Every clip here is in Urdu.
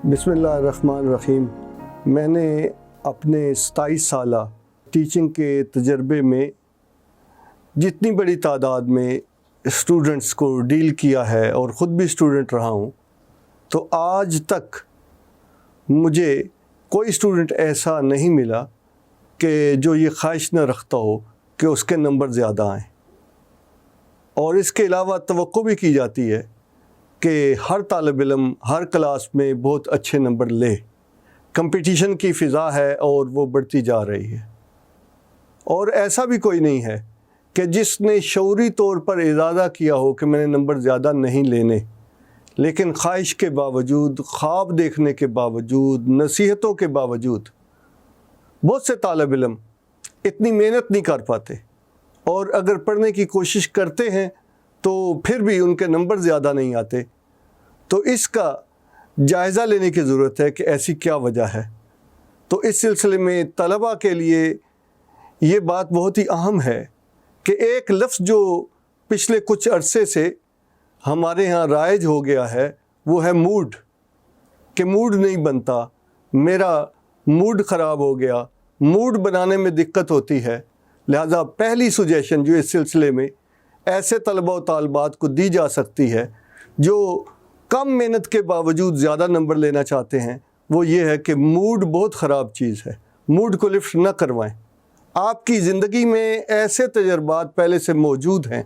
بسم اللہ الرحمن الرحیم۔ میں نے اپنے 27 سالہ ٹیچنگ کے تجربے میں جتنی بڑی تعداد میں اسٹوڈنٹس کو ڈیل کیا ہے اور خود بھی اسٹوڈنٹ رہا ہوں، تو آج تک مجھے کوئی اسٹوڈنٹ ایسا نہیں ملا کہ جو یہ خواہش نہ رکھتا ہو کہ اس کے نمبر زیادہ آئیں۔ اور اس کے علاوہ توقع بھی کی جاتی ہے کہ ہر طالب علم ہر کلاس میں بہت اچھے نمبر لے۔ کمپٹیشن کی فضا ہے اور وہ بڑھتی جا رہی ہے، اور ایسا بھی کوئی نہیں ہے کہ جس نے شعوری طور پر ارادہ کیا ہو کہ میں نے نمبر زیادہ نہیں لینے، لیکن خواہش کے باوجود، خواب دیکھنے کے باوجود، نصیحتوں کے باوجود بہت سے طالب علم اتنی محنت نہیں کر پاتے، اور اگر پڑھنے کی کوشش کرتے ہیں تو پھر بھی ان کے نمبر زیادہ نہیں آتے۔ تو اس کا جائزہ لینے کی ضرورت ہے کہ ایسی کیا وجہ ہے۔ تو اس سلسلے میں طلباء کے لیے یہ بات بہت ہی اہم ہے کہ ایک لفظ جو پچھلے کچھ عرصے سے ہمارے ہاں رائج ہو گیا ہے وہ ہے موڈ، کہ موڈ نہیں بنتا، میرا موڈ خراب ہو گیا، موڈ بنانے میں دقت ہوتی ہے۔ لہٰذا پہلی سجیشن جو اس سلسلے میں ایسے طلباء و طالبات کو دی جا سکتی ہے جو کم محنت کے باوجود زیادہ نمبر لینا چاہتے ہیں، وہ یہ ہے کہ موڈ بہت خراب چیز ہے، موڈ کو لفٹ نہ کروائیں۔ آپ کی زندگی میں ایسے تجربات پہلے سے موجود ہیں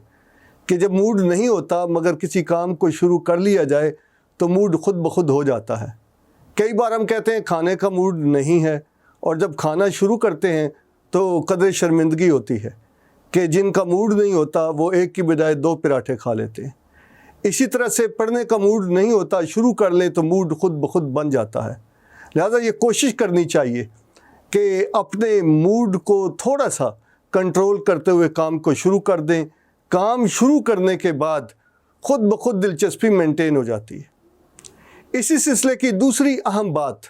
کہ جب موڈ نہیں ہوتا مگر کسی کام کو شروع کر لیا جائے تو موڈ خود بخود ہو جاتا ہے۔ کئی بار ہم کہتے ہیں کھانے کا موڈ نہیں ہے، اور جب کھانا شروع کرتے ہیں تو قدر شرمندگی ہوتی ہے کہ جن کا موڈ نہیں ہوتا وہ ایک کی بجائے 2 پراٹھے کھا لیتے ہیں۔ اسی طرح سے پڑھنے کا موڈ نہیں ہوتا، شروع کر لیں تو موڈ خود بخود بن جاتا ہے۔ لہٰذا یہ کوشش کرنی چاہیے کہ اپنے موڈ کو تھوڑا سا کنٹرول کرتے ہوئے کام کو شروع کر دیں۔ کام شروع کرنے کے بعد خود بخود دلچسپی مینٹین ہو جاتی ہے۔ اسی سلسلے کی دوسری اہم بات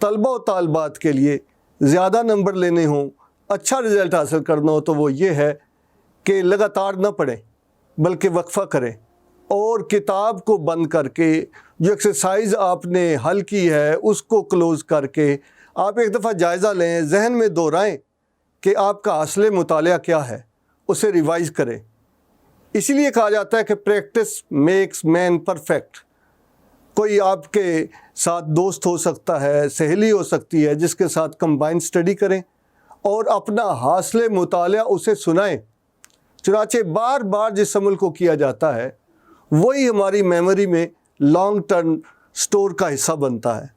طلباء و طالبات کے لیے زیادہ نمبر لینے ہوں، اچھا رزلٹ حاصل کرنا ہو، تو وہ یہ ہے کہ لگاتار نہ پڑھیں بلکہ وقفہ کریں، اور کتاب کو بند کر کے جو ایکسرسائز آپ نے حل کی ہے اس کو کلوز کر کے آپ ایک دفعہ جائزہ لیں، ذہن میں دہرائیں کہ آپ کا حاصل مطالعہ کیا ہے، اسے ریوائز کریں۔ اسی لیے کہا جاتا ہے کہ پریکٹس میکس مین پرفیکٹ۔ کوئی آپ کے ساتھ دوست ہو سکتا ہے، سہیلی ہو سکتی ہے، جس کے ساتھ کمبائن اسٹڈی کریں اور اپنا حاصل مطالعہ اسے سنائیں۔ چنانچہ بار بار جس عمل کو کیا جاتا ہے وہی ہماری میموری میں لانگ ٹرم سٹور کا حصہ بنتا ہے۔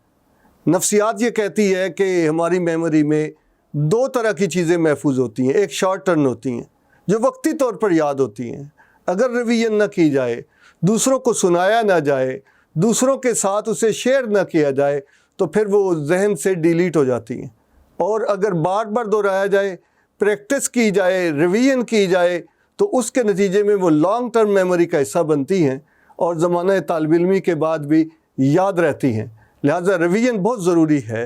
نفسیات یہ کہتی ہے کہ ہماری میموری میں 2 طرح کی چیزیں محفوظ ہوتی ہیں، ایک شارٹ ٹرم ہوتی ہیں جو وقتی طور پر یاد ہوتی ہیں، اگر ریویژن نہ کی جائے، دوسروں کو سنایا نہ جائے، دوسروں کے ساتھ اسے شیئر نہ کیا جائے تو پھر وہ ذہن سے ڈیلیٹ ہو جاتی ہیں۔ اور اگر بار بار دہرایا جائے، پریکٹس کی جائے، ریویژن کی جائے، تو اس کے نتیجے میں وہ لانگ ٹرم میموری کا حصہ بنتی ہیں اور زمانہ طالب علمی کے بعد بھی یاد رہتی ہیں۔ لہٰذا ریویژن بہت ضروری ہے،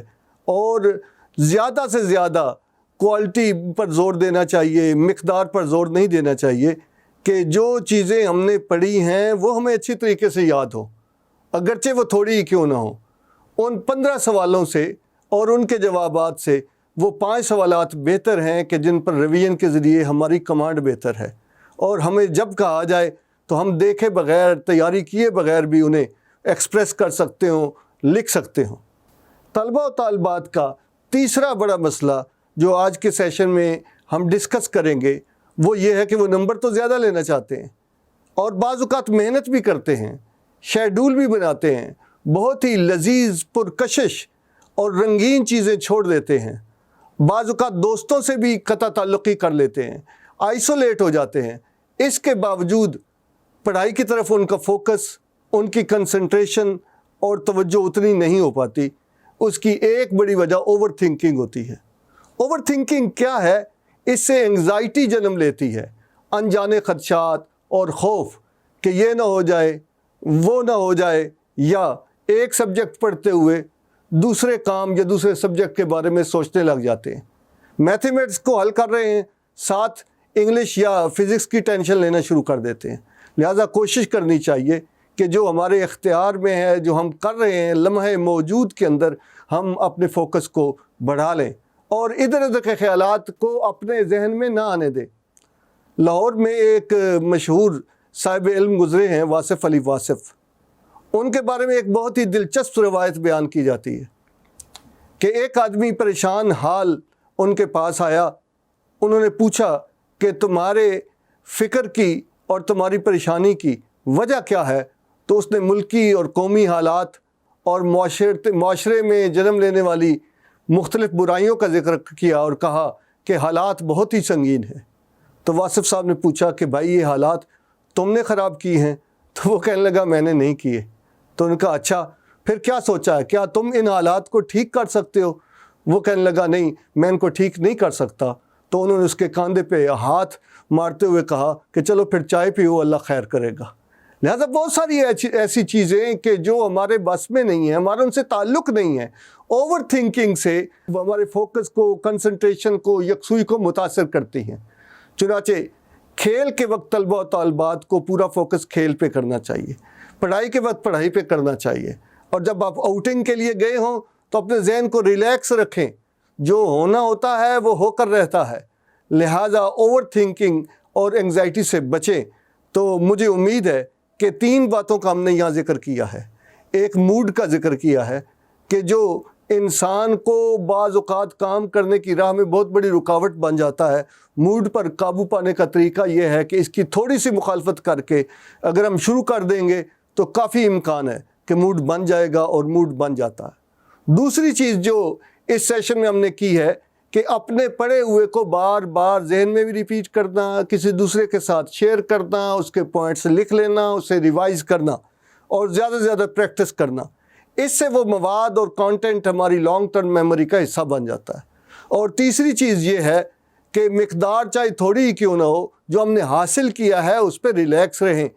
اور زیادہ سے زیادہ کوالٹی پر زور دینا چاہیے، مقدار پر زور نہیں دینا چاہیے، کہ جو چیزیں ہم نے پڑھی ہیں وہ ہمیں اچھی طریقے سے یاد ہو، اگرچہ وہ تھوڑی ہی کیوں نہ ہو۔ ان 15 سوالوں سے اور ان کے جوابات سے وہ 5 سوالات بہتر ہیں کہ جن پر ریویژن کے ذریعے ہماری کمانڈ بہتر ہے، اور ہمیں جب کہا جائے تو ہم دیکھے بغیر، تیاری کیے بغیر بھی انہیں ایکسپریس کر سکتے ہوں، لکھ سکتے ہوں۔ طلباء و طالبات کا تیسرا بڑا مسئلہ جو آج کے سیشن میں ہم ڈسکس کریں گے وہ یہ ہے کہ وہ نمبر تو زیادہ لینا چاہتے ہیں، اور بعض اوقات محنت بھی کرتے ہیں، شیڈول بھی بناتے ہیں، بہت ہی لذیذ، پرکشش اور رنگین چیزیں چھوڑ دیتے ہیں، بعض اوقات دوستوں سے بھی قطع تعلقی کر لیتے ہیں، آئسولیٹ ہو جاتے ہیں۔ اس کے باوجود پڑھائی کی طرف ان کا فوکس، ان کی کنسنٹریشن اور توجہ اتنی نہیں ہو پاتی۔ اس کی ایک بڑی وجہ اوور تھنکنگ ہوتی ہے۔ اوور تھنکنگ کیا ہے؟ اس سے انگزائٹی جنم لیتی ہے، انجانے خدشات اور خوف کہ یہ نہ ہو جائے، وہ نہ ہو جائے، یا ایک سبجیکٹ پڑھتے ہوئے دوسرے کام یا دوسرے سبجیکٹ کے بارے میں سوچنے لگ جاتے ہیں۔ میتھمیٹکس کو حل کر رہے ہیں، ساتھ انگلش یا فزکس کی ٹینشن لینا شروع کر دیتے ہیں۔ لہٰذا کوشش کرنی چاہیے کہ جو ہمارے اختیار میں ہے، جو ہم کر رہے ہیں، لمحے موجود کے اندر ہم اپنے فوکس کو بڑھا لیں اور ادھر ادھر کے خیالات کو اپنے ذہن میں نہ آنے دیں۔ لاہور میں ایک مشہور صاحب علم گزرے ہیں، واصف علی واصف، ان کے بارے میں ایک بہت ہی دلچسپ روایت بیان کی جاتی ہے کہ ایک آدمی پریشان حال ان کے پاس آیا، انہوں نے پوچھا کہ تمہارے فکر کی اور تمہاری پریشانی کی وجہ کیا ہے؟ تو اس نے ملکی اور قومی حالات اور معاشرے میں جنم لینے والی مختلف برائیوں کا ذکر کیا اور کہا کہ حالات بہت ہی سنگین ہیں۔ تو واصف صاحب نے پوچھا کہ بھائی یہ حالات تم نے خراب کی ہیں؟ تو وہ کہنے لگا میں نے نہیں کیے۔ تو ان کا اچھا پھر کیا سوچا ہے، کیا تم ان حالات کو ٹھیک کر سکتے ہو؟ وہ کہنے لگا نہیں، میں ان کو ٹھیک نہیں کر سکتا۔ تو انہوں نے اس کے کاندھے پہ ہاتھ مارتے ہوئے کہا کہ چلو پھر چائے پیو، اللہ خیر کرے گا۔ لہٰذا بہت ساری ایسی چیزیں کہ جو ہمارے بس میں نہیں ہیں، ہمارا ان سے تعلق نہیں ہے، اوور تھنکنگ سے وہ ہمارے فوکس کو، کنسنٹریشن کو، یکسوئی کو متاثر کرتی ہیں۔ چنانچہ کھیل کے وقت طلبہ و طالبات کو پورا فوکس کھیل پہ کرنا چاہیے، پڑھائی کے وقت پڑھائی پہ کرنا چاہیے، اور جب آپ آؤٹنگ کے لیے گئے ہوں تو اپنے ذہن کو ریلیکس رکھیں، جو ہونا ہوتا ہے وہ ہو کر رہتا ہے۔ لہٰذا اوور تھنکنگ اور انگزائٹی سے بچیں۔ تو مجھے امید ہے کہ 3 باتوں کا ہم نے یہاں ذکر کیا ہے۔ ایک موڈ کا ذکر کیا ہے کہ جو انسان کو بعض اوقات کام کرنے کی راہ میں بہت بڑی رکاوٹ بن جاتا ہے۔ موڈ پر قابو پانے کا طریقہ یہ ہے کہ اس کی تھوڑی سی مخالفت کر کے اگر ہم شروع کر دیں گے تو کافی امکان ہے کہ موڈ بن جائے گا، اور موڈ بن جاتا ہے۔ دوسری چیز جو اس سیشن میں ہم نے کی ہے کہ اپنے پڑھے ہوئے کو بار بار ذہن میں بھی ریپیٹ کرنا، کسی دوسرے کے ساتھ شیئر کرنا، اس کے پوائنٹس لکھ لینا، اسے ریوائز کرنا اور زیادہ سے زیادہ پریکٹس کرنا۔ اس سے وہ مواد اور کانٹینٹ ہماری لانگ ٹرم میموری کا حصہ بن جاتا ہے۔ اور تیسری چیز یہ ہے کہ مقدار چاہے تھوڑی ہی کیوں نہ ہو، جو ہم نے حاصل کیا ہے اس پہ ریلیکس رہیں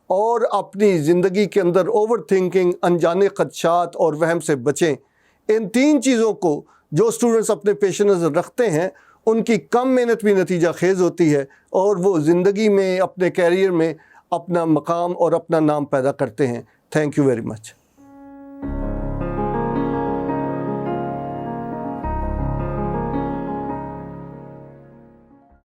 اور اپنی زندگی کے اندر اوور تھنکنگ، انجانے خدشات اور وہم سے بچیں۔ ان 3 چیزوں کو جو اسٹوڈنٹس اپنے پیش نظر رکھتے ہیں، ان کی کم محنت بھی نتیجہ خیز ہوتی ہے، اور وہ زندگی میں، اپنے کیریئر میں اپنا مقام اور اپنا نام پیدا کرتے ہیں۔ Thank you very much.